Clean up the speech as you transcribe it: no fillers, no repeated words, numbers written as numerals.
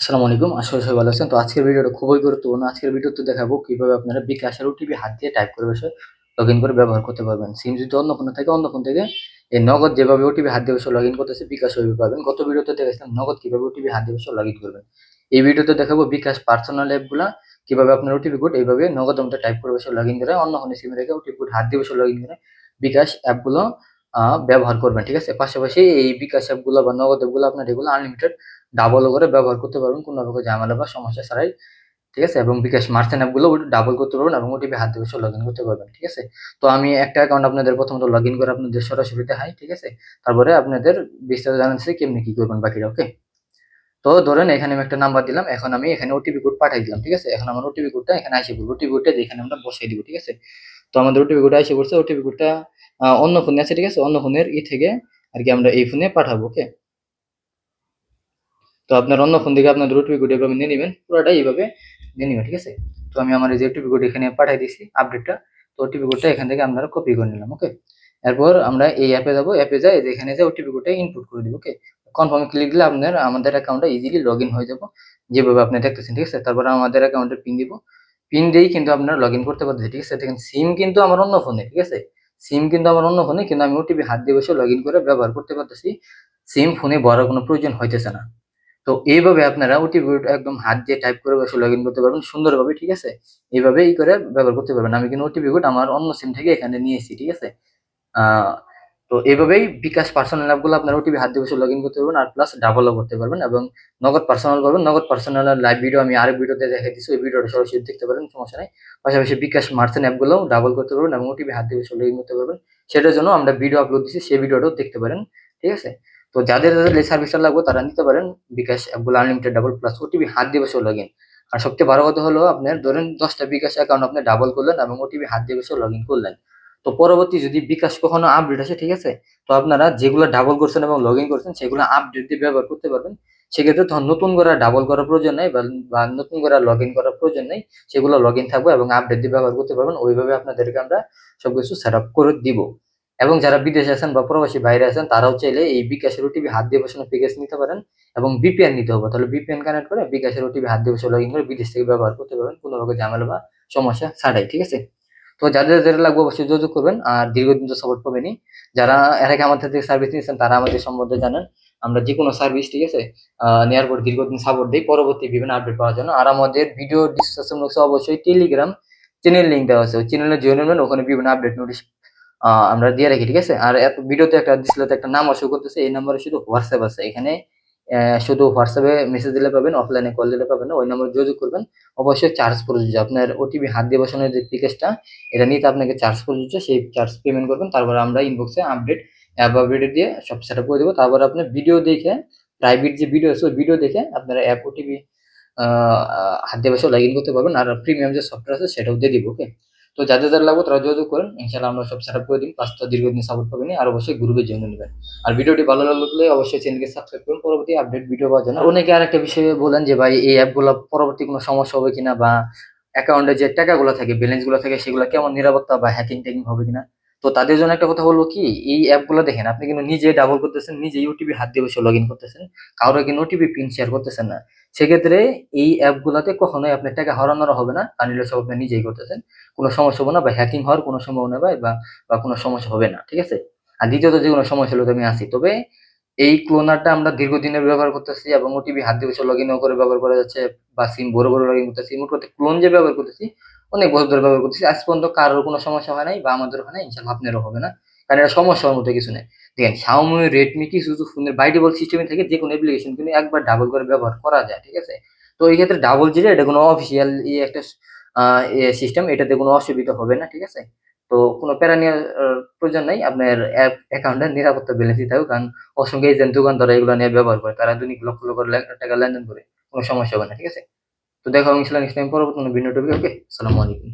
আসসালামু আলাইকুম। আশা করি সবাই ভালো আছেন। তো আজকের ভিডিওটা খুবই গুরুত্বপূর্ণ। আজকের ভিডিওতে দেখাবো কিভাবে আপনারা বিকাশের ওটিপি হাত দিয়ে টাইপ করে বসে লগইন করে ব্যবহার করতে পারবেন। সিম যদি অন্য ফোনে থাকে, অন্য ফোন থেকে এই নগদ যেভাবে ওটিপি হাত দিয়ে বসে লগইন করতেছে বিকাশ ওইভাবে পাবেন। গত ভিডিওতে দেখেছিলাম নগদ কিভাবে ওটিপি হাত দিয়ে বসে লগইন করবেন। এই ভিডিওতে দেখাবো বিকাশ পার্সোনাল অ্যাপগুলা কিভাবে আপনার ওটিপি কোড এইভাবে নগদ অঙ্কে টাইপ করে বসে লগইন করে অন্য ফোনে সিম রেখে ওটিপি কোড হাত দিয়ে বসে লগইন করে বিকাশ অ্যাপগুলো ব্যবহার করবেন। ঠিক আছে? পাশাপাশি এই বিকাশ অ্যাপগুলো বা নগদ অ্যাপগুলো আপনার এগুলো আনলিমিটেড ডাবল করে ব্যবহার করতে পারবেন কোনো রকম ঝামেলা বা সমস্যা ছাড়াই। ঠিক আছে? এবং বিকাশ মার্চেন্ট অ্যাপগুলো ডাবল করতে পারবেন এবং ওটিপি হাত দিয়ে বসে লগইন করতে পারবেন। ঠিক আছে? তো আমি একটা অ্যাকাউন্ট আপনাদের প্রথমত লগইন করে আপনাদের সরাসরি দেখাই। ঠিক আছে? তারপরে আপনাদের বিস্তারিত জানাচ্ছি কেমনি কি করবেন বাকিটা। ওকে? তো ধরেন এখানে আমি একটা নাম্বার দিলাম, এখন আমি এখানে ওটিপি কোড পাঠিয়ে দিলাম। ঠিক আছে? এখন আমার ওটিপি কোডটা এখানে এসে পড়বে। ওটিপি কোডটা এখানে আমরা বসাই দিব। ঠিক আছে? তো আমাদের ওটিপি কোডটা এসে পড়ছে। ওটিপি কোডটা অন্য ফোনে আছে। ঠিক আছে? অন্য ফোনের থেকে আর কি আমরা এই ফোনে পাঠাবো। ওকে? তো আপনার অন্য ফোন থেকে আপনাদের ওটিপি কোড এভাবে নিয়ে নেবেন, পুরোটাই এইভাবে নিয়ে নেবেন। ঠিক আছে? তো আমি আমার এই যে ওটিপি কোড এখানে পাঠিয়ে দিয়েছি আপডেটটা। তো ওটিপি কোডটা এখান থেকে আপনারা কপি করে নিলাম। ওকে? এরপর আমরা এই অ্যাপে যাবো, অ্যাপে যাই এখানে যে ওটিপি কোডটা ইনপুট করে দিব। ওকে? কনফার্মে ক্লিক দিলে আপনার আমাদের অ্যাকাউন্টটা ইজিলি লগ ইন হয়ে যাব, যেভাবে আপনি দেখতেছেন। ঠিক আছে? তারপর আমাদের অ্যাকাউন্টের পিন দিব, পিন দিয়েই কিন্তু আপনারা লগ ইন করতে পারতেছেন। ঠিক আছে? দেখেন সিম কিন্তু আমার অন্য ফোনে। ঠিক আছে? সিম কিন্তু আমার অন্য ফোনে, কিন্তু আমি ওটিপি হাত দিয়ে বসে লগ ইন করে ব্যবহার করতে পারতেছি। সিম ফোনে ভরার কোনো প্রয়োজন হইতেছে না। তো এইভাবে আপনারা ওটিপি কোড একদম হাত দিয়ে টাইপ করে বসে লগইন করতে পারবেন সুন্দরভাবে। ঠিক আছে? এইভাবে করে ব্যবহার করতে পারবেন। আমি কিন্তু ওটিপি কোড আমার অন্য সিম থেকে এখানে নিয়েছি। ঠিক আছে? তো এইভাবেই বিকাশ পার্সোনাল অ্যাপগুলো আপনারা ওটিপি হাত দিয়ে বসে লগইন করতে পারবেন, আর প্লাস ডাবলও করতে পারবেন এবং নগদ পার্সোনাল করবেন। নগদ পার্সোনালের লাইভ ভিডিও আমি আরেক ভিডিওতে দেখাই দিচ্ছি, ওই ভিডিওটা সরাসরি দেখতে পারেন, সমস্যা নেই। পাশাপাশি বিকাশ মার্চেন্ট অ্যাপগুলোও ডাবল করতে পারবেন এবং ওটিপি হাত দিয়ে বসে লগইন করতে পারবেন। সেটার জন্য আমরা ভিডিও আপলোড দিচ্ছি, সেই ভিডিওটাও দেখতে পারেন। ঠিক আছে? তো যাদের এই সার্ভিসটা লাগবে তারা নিতে পারেন বিকাশ অ্যাপগুলো আনলিমিটেড ডাবল প্লাস ওটিপি হাত দিয়ে বসে লগইন। আর সবচেয়ে বড় কথা হলো আপনার ধরেন 10টা বিকাশ অ্যাকাউন্ট আপনি ডাবল করলেন এবং ওটিপি হাত দিয়ে বসে লগইন করলেন। তো পরবর্তী যদি বিকাশ কখনো আপডেট আসে, ঠিক আছে, তো আপনারা যেগুলো ডাবল করছেন এবং লগ ইন করছেন সেগুলো আপডেট দিয়ে ব্যবহার করতে পারবেন। সেক্ষেত্রে তখন নতুন করে ডাবল করার প্রয়োজন নেই বা নতুন করে লগ ইন করার প্রয়োজন নেই। সেগুলো লগ ইন থাকবে এবং আপডেট দিয়ে ব্যবহার করতে পারবেন। ওইভাবে আপনাদেরকে আমরা সবকিছু সেট আপ করে দিব। এবং যারা বিদেশে আছেন বা প্রবাসী বাইরে আছেন তারাও চাইলে এই বিকাশের ওটিপি হাত দিয়ে বসানো প্যাকেজ নিতে পারেন এবং ভিপিএন নিতে হবে। তাহলে ভিপিএন কানেক্ট করে বিকাশের ওটিপি হাত দিয়ে বসে লগ ইন করে বিদেশ থেকে ব্যবহার করতে পারবেন কোনো রকম ঝামেলা বা সমস্যা ছাড়াই। ঠিক আছে? তো যাদের যেটা লাগবে অবশ্যই যোগাযোগ করবেন, আর দীর্ঘদিন তো সাপোর্ট পাবেনই। যারা এর আগে আমাদের থেকে সার্ভিস নিয়েছেন তারা আমাদের সম্বন্ধে জানেন। আমরা যে কোনো সার্ভিস, ঠিক আছে, নেওয়ার পর দীর্ঘদিন সাপোর্ট দিই পরবর্তী বিভিন্ন আপডেট পাওয়ার জন্য। আর আমাদের ভিডিও ডিসক্রিপশন বক্সে অবশ্যই টেলিগ্রাম চ্যানেল লিঙ্ক দেওয়া আছে, ওই চ্যানেলে জয়েন হবেন, ওখানে বিভিন্ন আপডেট নোটিশ আমরা দিয়ে রাখি। ঠিক আছে? আর এত ভিডিওতে একটা ডিসপ্লেতে একটা নাম্বার শো করতেছে, এই নাম্বারে শুধু হোয়াটসঅ্যাপ আছে, এখানে শুধু হোয়াটসঅ্যাপে মেসেজ দিলে পাবেন, অফলাইনে কল দিলে পাবেন না, ওই নাম্বারে যোগাযোগ করবেন। অবশ্যই চার্জ প্রযোজ্য, আপনার ওটিপি হাত দিয়ে বসানোর যে প্যাকেজটা এটা নিতে আপনাকে চার্জ প্রযোজ্য, সেই চার্জ পেমেন্ট করবেন। তারপর আমরা ইনবক্সে আপডেট অ্যাপ আপডেট দিয়ে সব সেট আপ করে দেবো। তারপর আপনার ভিডিও দেখে, প্রাইভেট যে ভিডিও আছে ওই ভিডিও দেখে আপনারা অ্যাপ ওটিপি হাত দিয়ে বসে লগ ইন করতে পারবেন। আর প্রিমিয়াম যে সফটওয়্যার আছে সেটাও দিয়ে দিব। ওকে? তো যাদের লাগবে তারা যোগাযোগ করেন, ইনশাআল্লাহ আমরা সব সেট আপ করে দিই। প্লাস তো দীর্ঘদিন সাপোর্ট পাবেন। আর অবশ্যই গ্রুপে জয়েন নেবেন। আর ভিডিওটি ভালো লাগলে অবশ্যই চ্যানেলকে সাবস্ক্রাইব করুন পরবর্তী আপডেট ভিডিও পাওয়ার জন্য। অনেকে আরেকটা বিষয়ে বলেন যে ভাই এই অ্যাপগুলো পরবর্তী কোনো সমস্যা হবে কিনা, বা অ্যাকাউন্টে যে টাকাগুলো থাকে, ব্যালেন্স গুলো থাকে, সেগুলো কেমন নিরাপত্তা বা হ্যাকিং ট্যাকিং হবে কিনা। তো তাদের জন্য একটা কথা বলবো কি, এই অ্যাপগুলো দেখেন আপনি কিন্তু নিজে ডাবল করতেছেন, নিজে ইউটিউবে হাত দিয়ে বসে লগ ইন করতেছেন, কারোর কিন্তু ওটিপি পিন শেয়ার করতেছেন না। সেক্ষেত্রে এই অ্যাপগুলোতে কখনোই আপনার টাকা হারানোর হবে না, কারণ এগুলো সব আপনি নিজেই করতেছেন। কোনো সমস্যা হবে না বা হ্যাকিং হওয়ার কোনো সম্ভাবনা বা কোনো সমস্যা হবে না। ঠিক আছে? আর দ্বিতীয়ত যে কোনো সমস্যা হলে তো আমি আসি। তবে এই ক্লোনারটা আমরা দীর্ঘদিনের ব্যবহার করতেছি এবং ওটিপি হাত দিয়ে বসে লগ ইনও করে ব্যবহার করা যাচ্ছে, বা সিম ভরে ভরে লগ ইন করতেছি, মোট কথা ক্লোন যে ব্যবহার করতেছি অনেক বছর ধরে ব্যবহার করতেছি, আজ পর্যন্ত কারোর কোনো সমস্যা হয় নাই বা আমাদের হয় নাই, ইনশাল্লাহ আপনারও হবে না। কারণ এটা সমস্যা হওয়ার মতো কিছু নেই। দেখেন শাওমি, রেডমি কিছু কিছু ফোনের বাই ডিফল্ট সিস্টেমে থেকে যে কোনো অ্যাপ্লিকেশন কিন্তু একবার ডাবল করে ব্যবহার করা যায়। ঠিক আছে? তো এই ক্ষেত্রে ডাবল যেটা এটা কোনো অফিসিয়াল একটা সিস্টেম, এটাতে কোনো অসুবিধা হবে না। ঠিক আছে? তো কোনো প্যারা নেওয়ার প্রয়োজন নাই। আপনার অ্যাকাউন্টের নিরাপত্তা ব্যালেন্সই থাকুক, কারণ অসংখ্য এজেন্ট দোকানদার এগুলো নিয়ে ব্যবহার করে, তারা দৈনিক লক্ষ লক্ষ টাকা লেনদেন করে, কোনো সমস্যা হবে না। ঠিক আছে? তো দেখা হবে ইনশাল্লাহ নেক্সট টাইম পরবর্তী কোনো ভিডিও টপিকে। ওকে? আসসালামু আলাইকুম।